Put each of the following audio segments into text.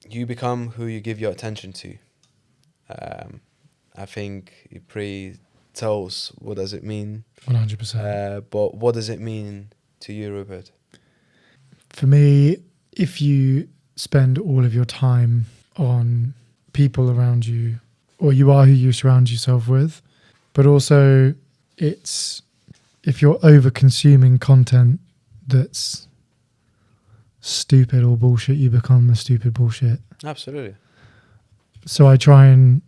you become who you give your attention to. I think it pretty tells what does it mean. 100%. But what does it mean to you, Rupert? For me, if you spend all of your time on people around you, or you are who you surround yourself with, but also it's if you're over consuming content that's stupid or bullshit, you become the stupid bullshit. Absolutely. So I try and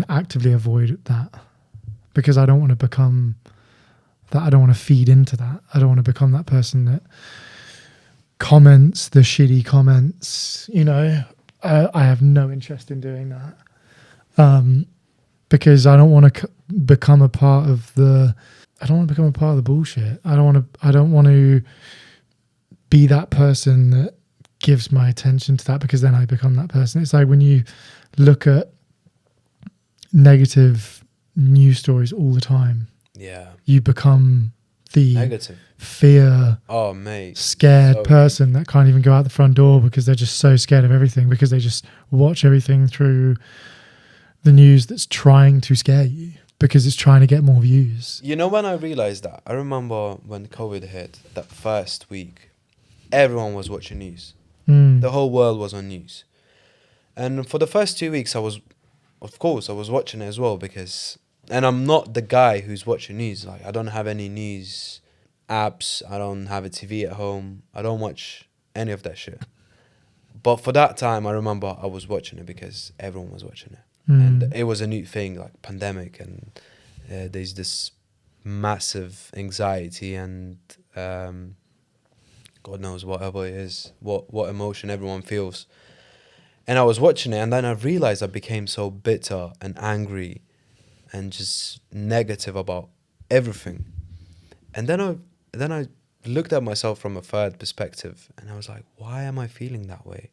actively avoid that, because I don't want to become that. I don't want to feed into that. I don't want to become that person that comments the shitty comments. I have no interest in doing that, because I don't want to become a part of the. I don't want to become a part of the bullshit. I don't want to be that person that gives my attention to that, because then I become that person. It's like when you look at negative news stories all the time, Yeah. you become the Negative. fear, Oh, mate. scared So- person that can't even go out the front door because they're just so scared of everything, because they just watch everything through the news that's trying to scare you, because it's trying to get more views. You know when I realized that? I remember when COVID hit, that first week, everyone was watching news. The whole world was on news. And for the first 2 weeks, I was watching it as well, because... And I'm not the guy who's watching news. Like, I don't have any news apps. I don't have a TV at home. I don't watch any of that shit. But for that time, I remember I was watching it because everyone was watching it. And it was a new thing, like pandemic, and there's this massive anxiety and God knows whatever it is, what emotion everyone feels. And I was watching it, and then I realized I became so bitter and angry and just negative about everything. And then I looked at myself from a third perspective, and I was like, why am I feeling that way?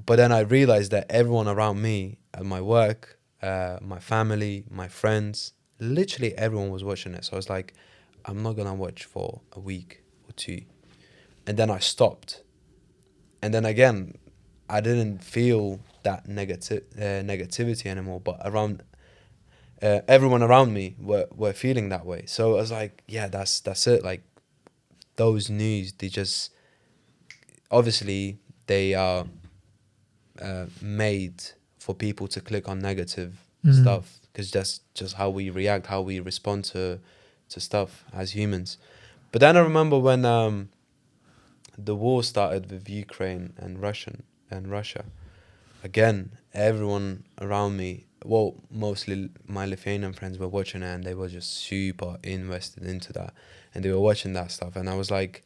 But then I realized that everyone around me, at my work, my family, my friends, literally everyone was watching it. So I was like, I'm not going to watch for a week or two. And then I stopped. And then again, I didn't feel that negativity anymore. But everyone around me were feeling that way. So I was like, yeah, that's it. Like, those news, they just... Obviously, they are... made for people to click on negative stuff, because that's just how we react, how we respond to stuff as humans. But then I remember when the war started with Ukraine and Russia. Again, everyone around me, well, mostly my Lithuanian friends, were watching it, and they were just super invested into that, and they were watching that stuff. And I was like,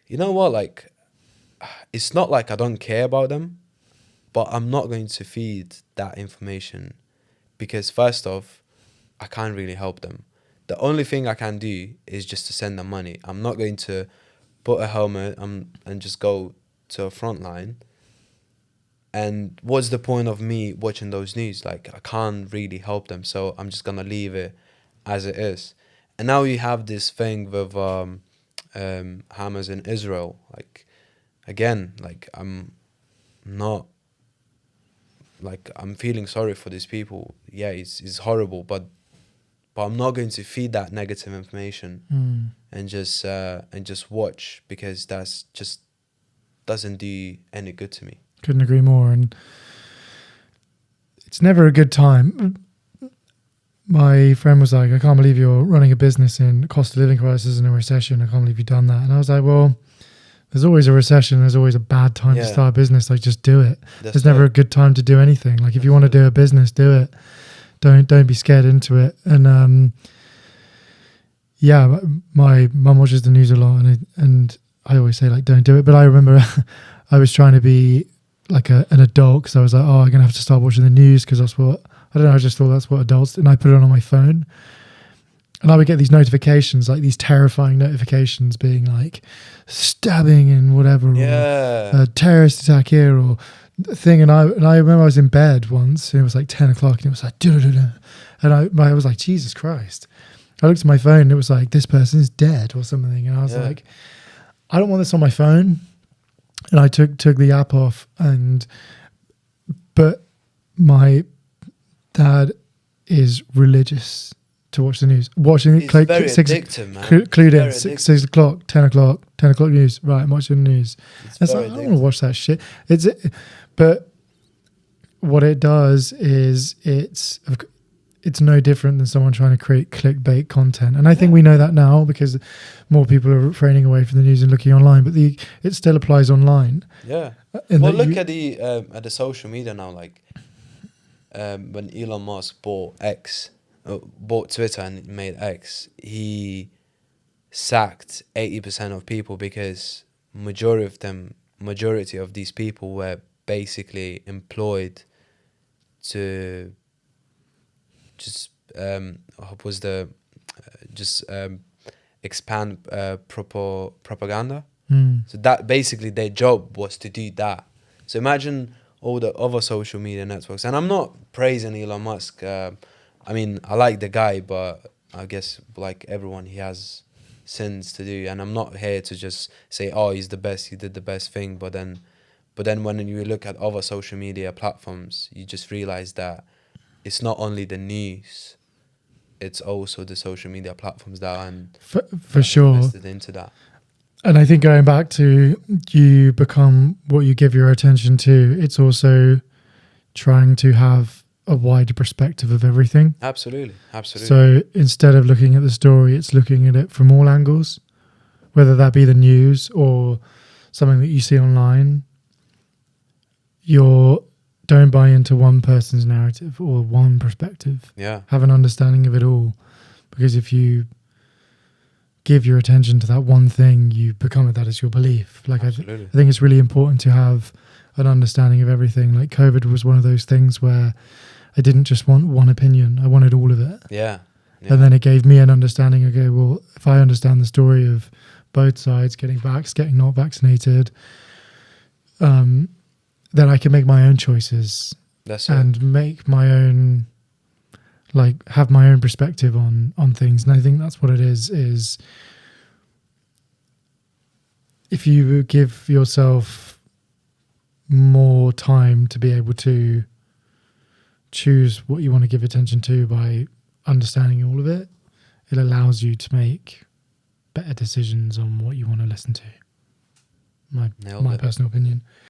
you know what, like, it's not like I don't care about them, but I'm not going to feed that information, because first off, I can't really help them. The only thing I can do is just to send them money. I'm not going to put a helmet and just go to a front line. And what's the point of me watching those news? Like, I can't really help them, so I'm just gonna leave it as it is. And now you have this thing with Hamas in Israel. Like, again, like, I'm not... Like, I'm feeling sorry for these people. Yeah, it's horrible, but I'm not going to feed that negative information and just watch, because that's just doesn't do any good to me. Couldn't agree more. And it's never a good time. My friend was like, I can't believe you're running a business in a cost of living crisis and a recession. I can't believe you've done that. And I was like, well, there's always a recession. There's always a bad time to start a business. Like, just do it. There's never a good time to do anything. Like, if you want to do a business, do it. Don't be scared into it. And yeah, my mum watches the news a lot, and I always say, like, don't do it. But I remember I was trying to be like an adult, because I was like, oh, I'm gonna have to start watching the news, because that's what, I don't know, I just thought that's what adults do. And I put it on my phone, and I would get these notifications, like these terrifying notifications, being like stabbing and whatever, or a terrorist attack here, or thing. And I remember I was in bed once, and it was like 10 o'clock, and it was like, duh-duh-duh-duh. And I was like, Jesus Christ. I looked at my phone, and it was like, this person's dead or something. And I was like, I don't want this on my phone. and I took the app off, but my dad is religious to watch the news. Watching It's very addictive, man. Clued Very in, 6 o'clock, 10 o'clock news. Right, I'm watching the news. It's very like, I don't want to watch that shit. But what it does is it's no different than someone trying to create clickbait content. And I think we know that now because more people are refraining away from the news and looking online. But it still applies online. Yeah. Well, look at the social media now. Like when Elon Musk bought Twitter and made X, he sacked 80% of people because majority of these people were basically employed to just expand propaganda. So that basically their job was to do that. So imagine all the other social media networks. And I'm not praising Elon Musk. I mean, I like the guy, but I guess like everyone, he has sins to do. And I'm not here to just say, oh, he's the best, he did the best thing. But then when you look at other social media platforms, you just realize that it's not only the news, it's also the social media platforms that are for sure invested into that. And I think going back to you become what you give your attention to, it's also trying to have a wider perspective of everything. Absolutely. So instead of looking at the story, it's looking at it from all angles, whether that be the news or something that you see online. Don't buy into one person's narrative or one perspective. Yeah. Have an understanding of it all. Because if you give your attention to that one thing, you become that as your belief. Like I think it's really important to have an understanding of everything. Like COVID was one of those things where I didn't just want one opinion. I wanted all of it. Yeah. And then it gave me an understanding. Okay, well, if I understand the story of both sides, getting vaxxed, getting not vaccinated, then I can make my own choices. That's it. And make my own, like, have my own perspective on things. And I think that's what it is if you give yourself more time to be able to choose what you want to give attention to by understanding all of it, it allows you to make better decisions on what you want to listen to. My personal opinion.